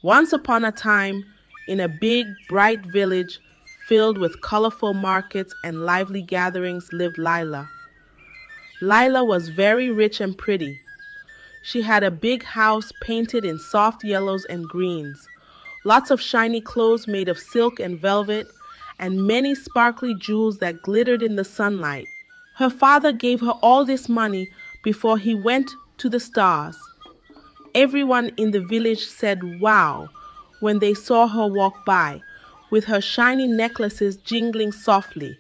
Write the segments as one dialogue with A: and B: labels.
A: Once upon a time, in a big, bright village filled with colorful markets and lively gatherings, lived Lila. Lila was very rich and pretty. She had a big house painted in soft yellows and greens, lots of shiny clothes made of silk and velvet, and many sparkly jewels that glittered in the sunlight. Her father gave her all this money before he went to the stars. Everyone in the village said wow when they saw her walk by, with her shiny necklaces jingling softly.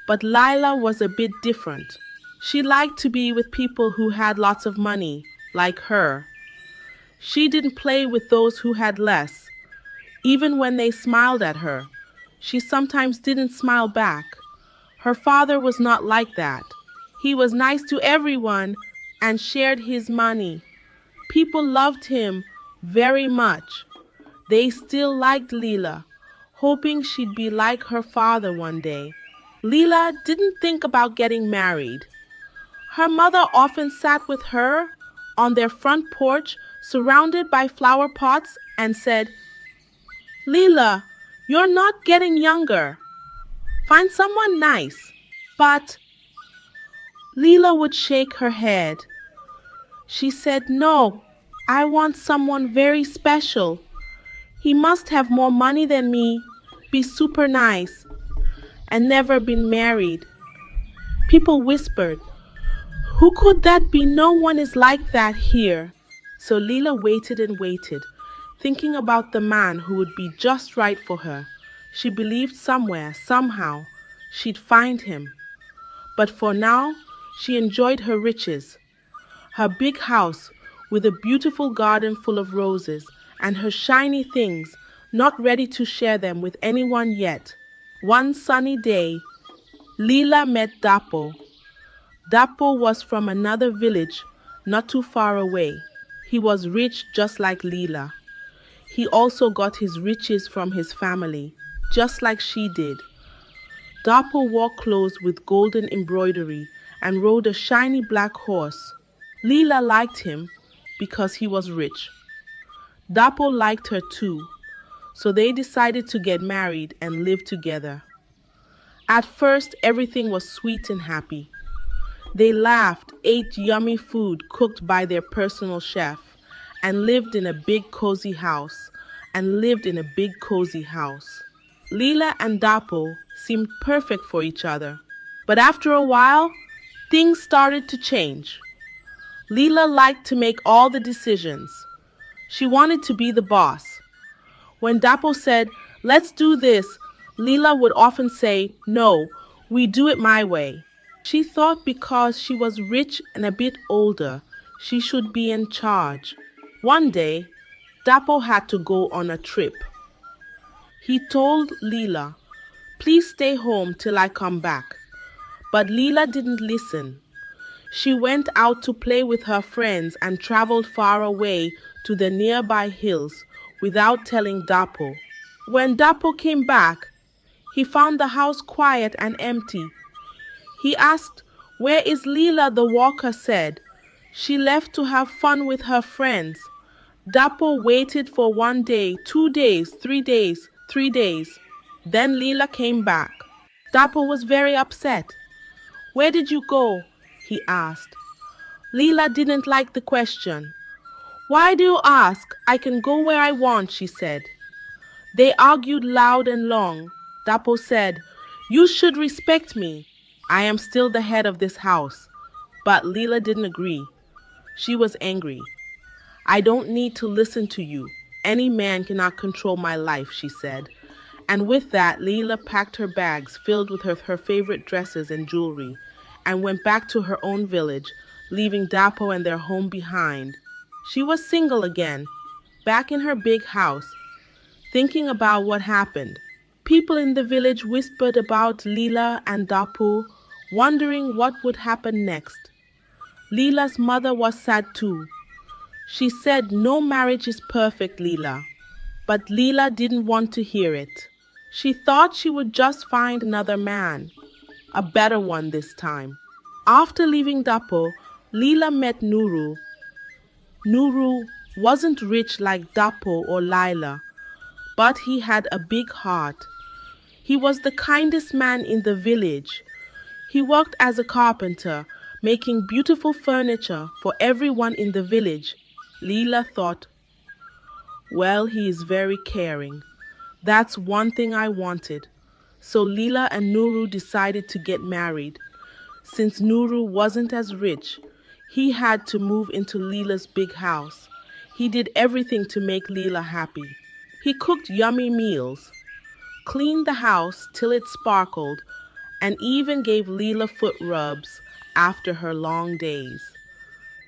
A: But Lila was a bit different. She liked to be with people who had lots of money, like her. She didn't play with those who had less. Even when they smiled at her, she sometimes didn't smile back. Her father was not like that. He was nice to everyone and shared his money. People loved him very much. They still liked Leela, hoping she'd be like her father one day. Leela didn't think about getting married. Her mother often sat with her on their front porch, surrounded by flower pots, and said, Leela, you're not getting younger. Find someone nice. But Leela would shake her head. She said, no, I want someone very special. He must have more money than me, be super nice, and never been married. People whispered, who could that be? No one is like that here. So Leela waited and waited, thinking about the man who would be just right for her. She believed somewhere, somehow, she'd find him. But for now, she enjoyed her riches, her big house with a beautiful garden full of roses, and her shiny things, not ready to share them with anyone yet. One sunny day, Leela met Dapo. Dapo was from another village not too far away. He was rich just like Leela. He also got his riches from his family, just like she did. Dapo wore clothes with golden embroidery and rode a shiny black horse. Leela liked him because he was rich. Dapo liked her too, so they decided to get married and live together. At first, everything was sweet and happy. They laughed, ate yummy food cooked by their personal chef, and lived in a big cozy house, Leela and Dapo seemed perfect for each other. But after a while, things started to change. Leela liked to make all the decisions. She wanted to be the boss. When Dapo said, let's do this, Leela would often say, no, we do it my way. She thought because she was rich and a bit older, she should be in charge. One day, Dapo had to go on a trip. He told Leela, please stay home till I come back. But Leela didn't listen. She went out to play with her friends and traveled far away to the nearby hills without telling Dapo. When Dapo came back, he found the house quiet and empty. He asked, where is Leela? The walker said, she left to have fun with her friends. Dapo waited for 1 day, 2 days, 3 days. Then Leela came back. Dapo was very upset. Where did you go? He asked. Leela didn't like the question. Why do you ask? I can go where I want, she said. They argued loud and long. Dapo said, you should respect me. I am still the head of this house. But Leela didn't agree. She was angry. I don't need to listen to you. Any man cannot control my life, she said. And with that, Leela packed her bags filled with her favorite dresses and jewelry and went back to her own village, leaving Dapo and their home behind. She was single again, back in her big house, thinking about what happened. People in the village whispered about Leela and Dapo, wondering what would happen next. Leela's mother was sad too. She said no marriage is perfect, Leela. But Leela didn't want to hear it. She thought she would just find another man, a better one this time. After leaving Dapo, Leela met Nuru. Nuru wasn't rich like Dapo or Lila, but he had a big heart. He was the kindest man in the village. He worked as a carpenter, making beautiful furniture for everyone in the village. Leela thought, well, he is very caring. That's one thing I wanted. So Leela and Nuru decided to get married. Since Nuru wasn't as rich, he had to move into Leela's big house. He did everything to make Leela happy. He cooked yummy meals, cleaned the house till it sparkled, and even gave Leela foot rubs after her long days.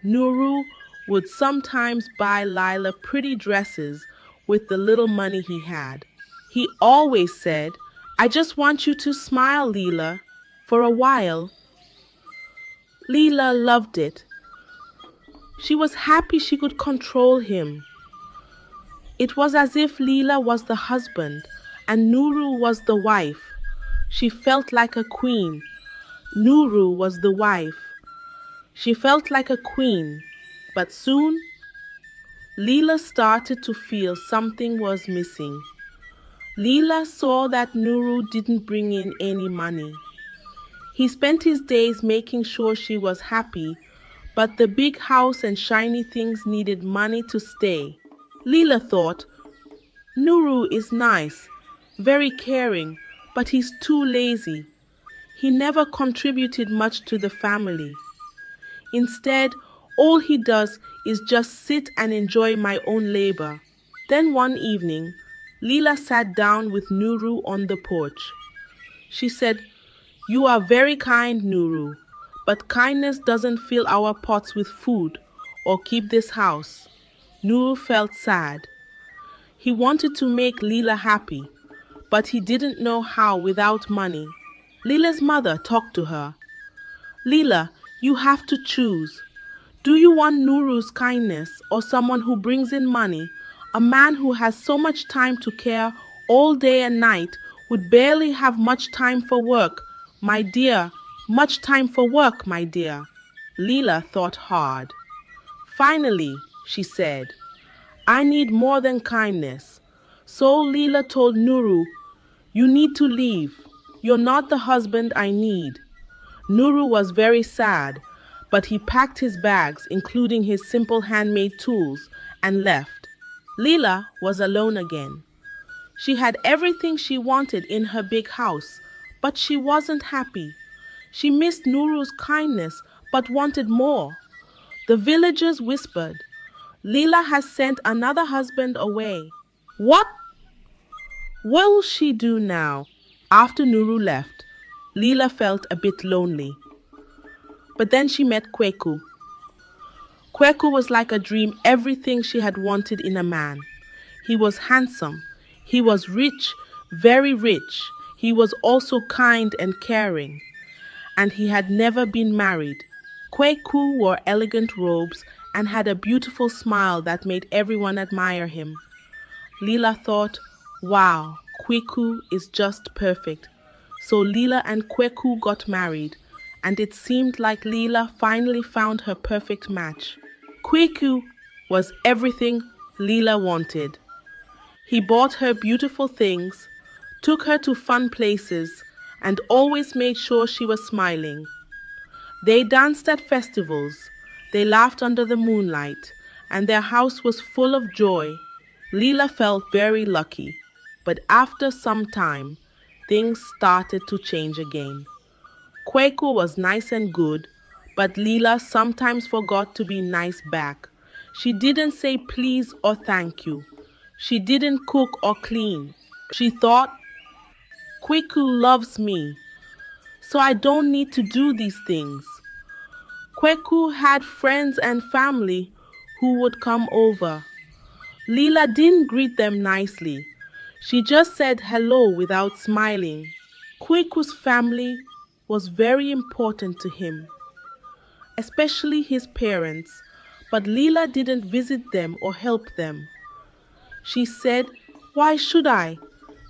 A: Nuru would sometimes buy Lila pretty dresses with the little money he had. He always said, I just want you to smile, Leela, for a while. Leela loved it. She was happy she could control him. It was as if Leela was the husband and Nuru was the wife. She felt like a queen. Nuru was the wife. She felt like a queen. But soon, Leela started to feel something was missing. Leela saw that Nuru didn't bring in any money. He spent his days making sure she was happy, but the big house and shiny things needed money to stay. Leela thought, Nuru is nice, very caring, but he's too lazy. He never contributed much to the family. Instead, all he does is just sit and enjoy my own labor. Then one evening, Leela sat down with Nuru on the porch. She said, You are very kind, Nuru, but kindness doesn't fill our pots with food or keep this house. Nuru felt sad. He wanted to make Leela happy, but he didn't know how without money. Leela's mother talked to her. Leela, you have to choose. Do you want Nuru's kindness or someone who brings in money? A man who has so much time to care all day and night would barely have much time for work, my dear. Much time for work, my dear. Leela thought hard. Finally, she said, I need more than kindness. So Leela told Nuru, You need to leave. You're not the husband I need. Nuru was very sad, but he packed his bags, including his simple handmade tools, and left. Leela was alone again. She had everything she wanted in her big house, but she wasn't happy. She missed Nuru's kindness, but wanted more. The villagers whispered, Leela has sent another husband away. What will she do now? After Nuru left, Leela felt a bit lonely. But then she met Kweku. Kweku was like a dream, everything she had wanted in a man. He was handsome. He was rich, very rich. He was also kind and caring. And he had never been married. Kweku wore elegant robes and had a beautiful smile that made everyone admire him. Leela thought, wow, Kweku is just perfect. So Leela and Kweku got married, and it seemed like Leela finally found her perfect match. Kweku was everything Leela wanted. He bought her beautiful things, took her to fun places, and always made sure she was smiling. They danced at festivals, they laughed under the moonlight, and their house was full of joy. Leela felt very lucky, but after some time, things started to change again. Kweku was nice and good, but Leela sometimes forgot to be nice back. She didn't say please or thank you. She didn't cook or clean. She thought, Kweku loves me, so I don't need to do these things. Kweku had friends and family who would come over. Leela didn't greet them nicely. She just said hello without smiling. Kweku's family was very important to him, especially his parents, but Leela didn't visit them or help them. She said, why should I?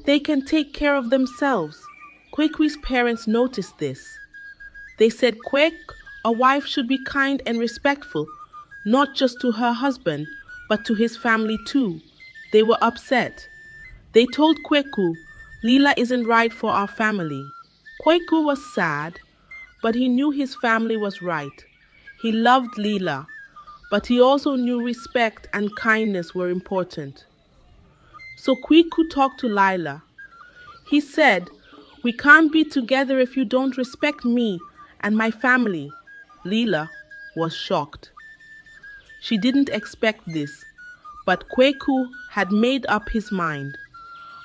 A: They can take care of themselves. Kweku's parents noticed this. They said, Kwek, a wife should be kind and respectful, not just to her husband, but to his family too. They were upset. They told Kweku, Leela isn't right for our family. Kweku was sad, but he knew his family was right. He loved Leela, but he also knew respect and kindness were important. So Kweku talked to Lila. He said, we can't be together if you don't respect me and my family. Leela was shocked. She didn't expect this, but Kweku had made up his mind.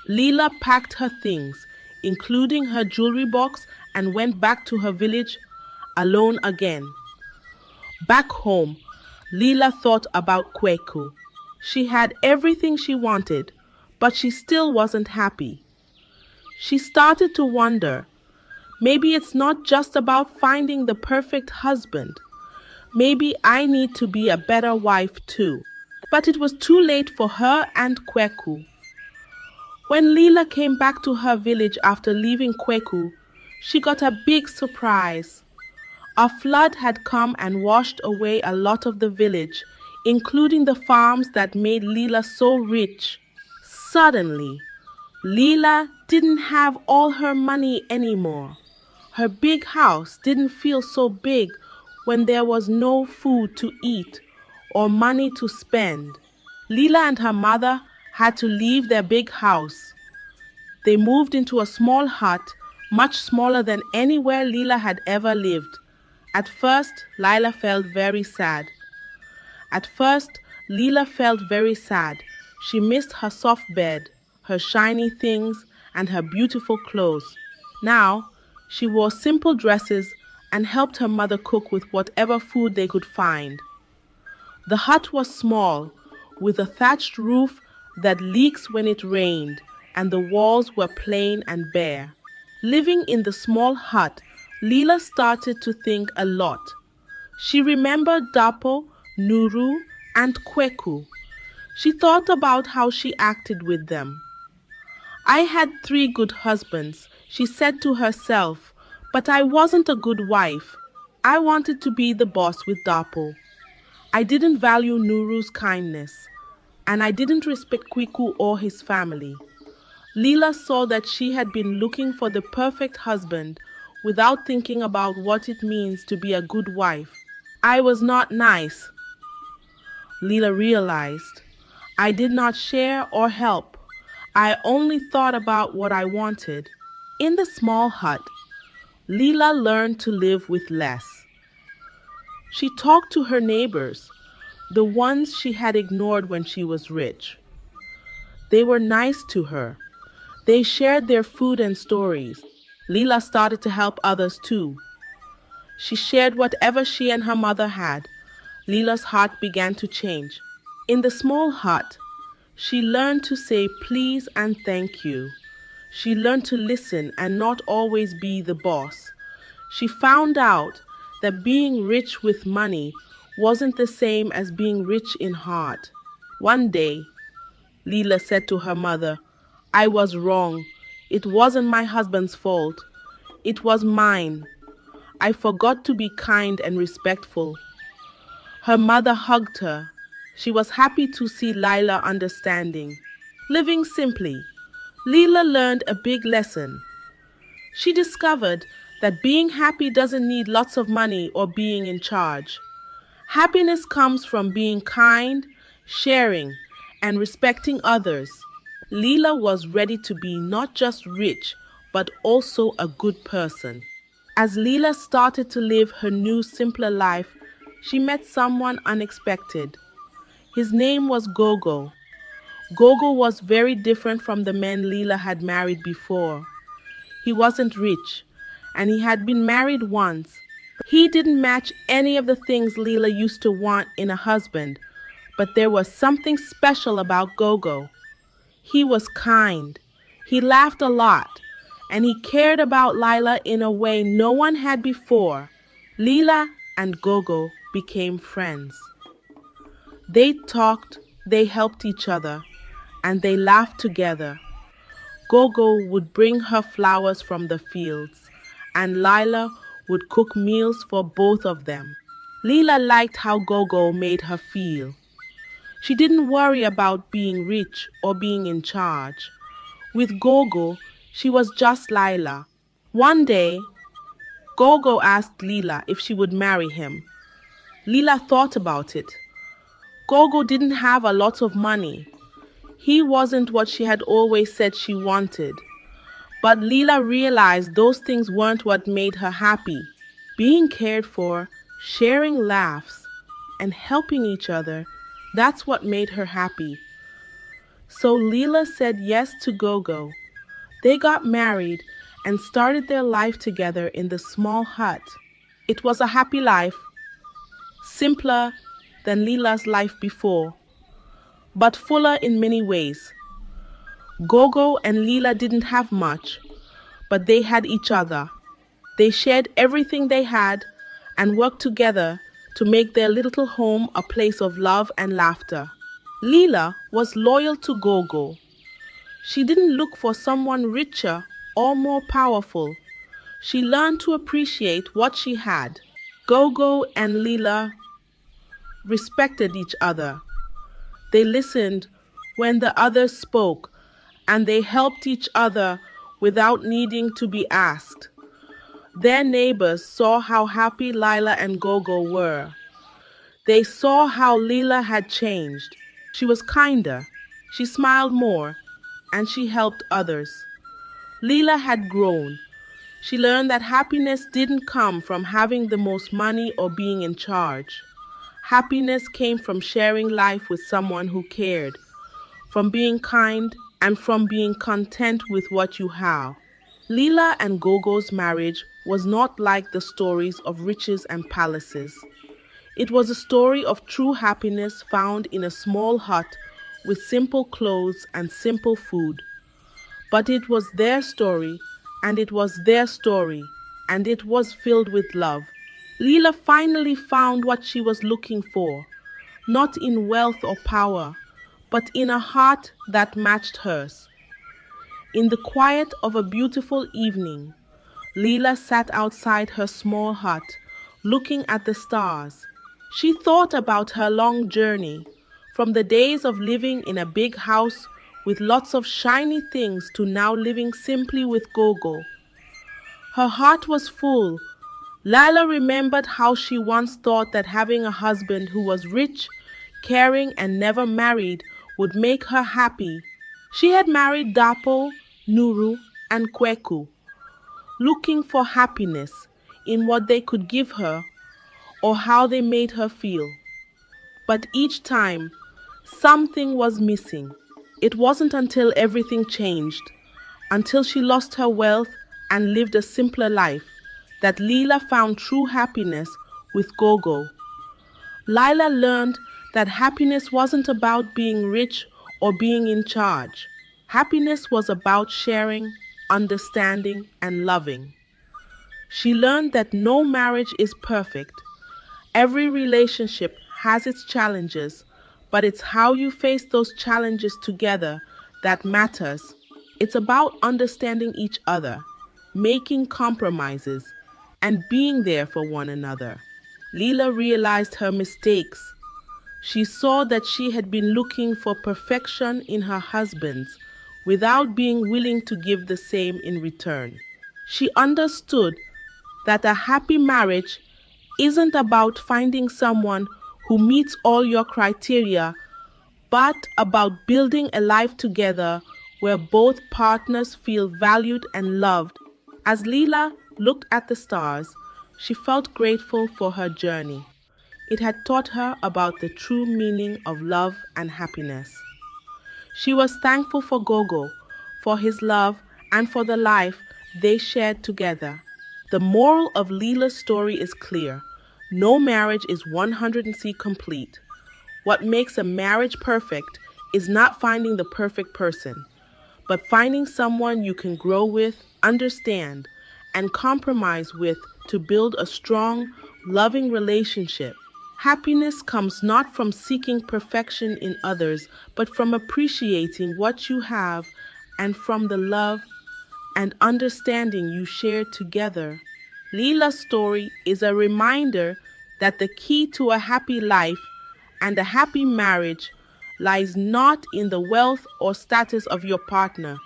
A: Leela packed her things, including her jewelry box, and went back to her village alone again. Back home, Leela thought about Kweku. She had everything she wanted, but she still wasn't happy. She started to wonder, maybe it's not just about finding the perfect husband. Maybe I need to be a better wife too. But it was too late for her and Kweku. When Leela came back to her village after leaving Kweku, she got a big surprise. A flood had come and washed away a lot of the village, including the farms that made Leela so rich. Suddenly, Leela didn't have all her money anymore. Her big house didn't feel so big when there was no food to eat or money to spend. Leela and her mother had to leave their big house. They moved into a small hut, much smaller than anywhere Leela had ever lived. At first, Leela felt very sad. She missed her soft bed, her shiny things, and her beautiful clothes. Now, she wore simple dresses and helped her mother cook with whatever food they could find. The hut was small, with a thatched roof that leaks when it rained, and the walls were plain and bare. Living in the small hut, Leela started to think a lot. She remembered Dapo, Nuru, and Kweku. She thought about how she acted with them. I had 3 good husbands, she said to herself, but I wasn't a good wife. I wanted to be the boss with Dapo. I didn't value Nuru's kindness, and I didn't respect Kweku or his family. Leela saw that she had been looking for the perfect husband without thinking about what it means to be a good wife. I was not nice, Leela realized. I did not share or help. I only thought about what I wanted. In the small hut, Leela learned to live with less. She talked to her neighbors, the ones she had ignored when she was rich. They were nice to her. They shared their food and stories. Leela started to help others too. She shared whatever she and her mother had. Leela's heart began to change. In the small hut, she learned to say please and thank you. She learned to listen and not always be the boss. She found out that being rich with money wasn't the same as being rich in heart. One day, Leela said to her mother, I was wrong. It wasn't my husband's fault. It was mine. I forgot to be kind and respectful. Her mother hugged her. She was happy to see Leela understanding. Living simply, Leela learned a big lesson. She discovered that being happy doesn't need lots of money or being in charge. Happiness comes from being kind, sharing, and respecting others. Leela was ready to be not just rich, but also a good person. As Leela started to live her new, simpler life, she met someone unexpected. His name was Gogo. Gogo was very different from the men Leela had married before. He wasn't rich, and he had been married once. He didn't match any of the things Leela used to want in a husband, but there was something special about Gogo. He was kind, he laughed a lot, and he cared about Leela in a way no one had before. Leela and Gogo became friends. They talked, they helped each other, and they laughed together. Gogo would bring her flowers from the fields, and Leela would cook meals for both of them. Leela liked how Gogo made her feel. She didn't worry about being rich or being in charge. With Gogo, she was just Lila. One day, Gogo asked Lila if she would marry him. Lila thought about it. Gogo didn't have a lot of money. He wasn't what she had always said she wanted. But Leela realized those things weren't what made her happy. Being cared for, sharing laughs, and helping each other, that's what made her happy. So Leela said yes to Gogo. They got married and started their life together in the small hut. It was a happy life, simpler than Leela's life before, but fuller in many ways. Gogo and Leela didn't have much, but they had each other. They shared everything they had and worked together to make their little home a place of love and laughter. Leela was loyal to Gogo. She didn't look for someone richer or more powerful. She learned to appreciate what she had. Gogo and Leela respected each other. They listened when the others spoke, and they helped each other without needing to be asked. Their neighbors saw how happy Lila and Gogo were. They saw how Leela had changed. She was kinder, she smiled more, and she helped others. Leela had grown. She learned that happiness didn't come from having the most money or being in charge. Happiness came from sharing life with someone who cared, from being kind, and from being content with what you have. Leela and Gogo's marriage was not like the stories of riches and palaces. It was a story of true happiness found in a small hut with simple clothes and simple food. But it was their story, and it was their story, and it was filled with love. Leela finally found what she was looking for, not in wealth or power, but in a heart that matched hers. In the quiet of a beautiful evening, Leela sat outside her small hut, looking at the stars. She thought about her long journey, from the days of living in a big house with lots of shiny things to now living simply with Gogo. Her heart was full. Lila remembered how she once thought that having a husband who was rich, caring, and never married would make her happy. She had married Dapo, Nuru, and Kweku, looking for happiness in what they could give her or how they made her feel. But each time, something was missing. It wasn't until everything changed, until she lost her wealth and lived a simpler life, that Leela found true happiness with Gogo. Lila learned that happiness wasn't about being rich or being in charge. Happiness was about sharing, understanding, and loving. She learned that no marriage is perfect. Every relationship has its challenges, but it's how you face those challenges together that matters. It's about understanding each other, making compromises, and being there for one another. Leela realized her mistakes. She saw that she had been looking for perfection in her husbands without being willing to give the same in return. She understood that a happy marriage isn't about finding someone who meets all your criteria, but about building a life together where both partners feel valued and loved. As Leela looked at the stars, she felt grateful for her journey. It had taught her about the true meaning of love and happiness. She was thankful for Gogo, for his love, and for the life they shared together. The moral of Leela's story is clear. No marriage is 100% complete. What makes a marriage perfect is not finding the perfect person, but finding someone you can grow with, understand, and compromise with to build a strong, loving relationship. Happiness comes not from seeking perfection in others, but from appreciating what you have and from the love and understanding you share together. Leela's story is a reminder that the key to a happy life and a happy marriage lies not in the wealth or status of your partner,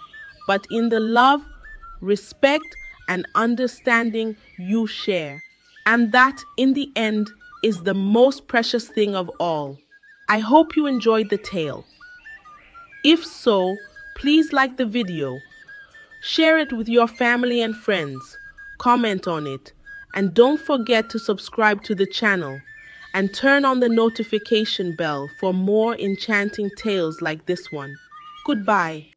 A: but in the love, respect, and understanding you share. And that, in the end, is the most precious thing of all. I hope you enjoyed the tale. If so, please like the video, share it with your family and friends, comment on it, and don't forget to subscribe to the channel and turn on the notification bell for more enchanting tales like this one. Goodbye.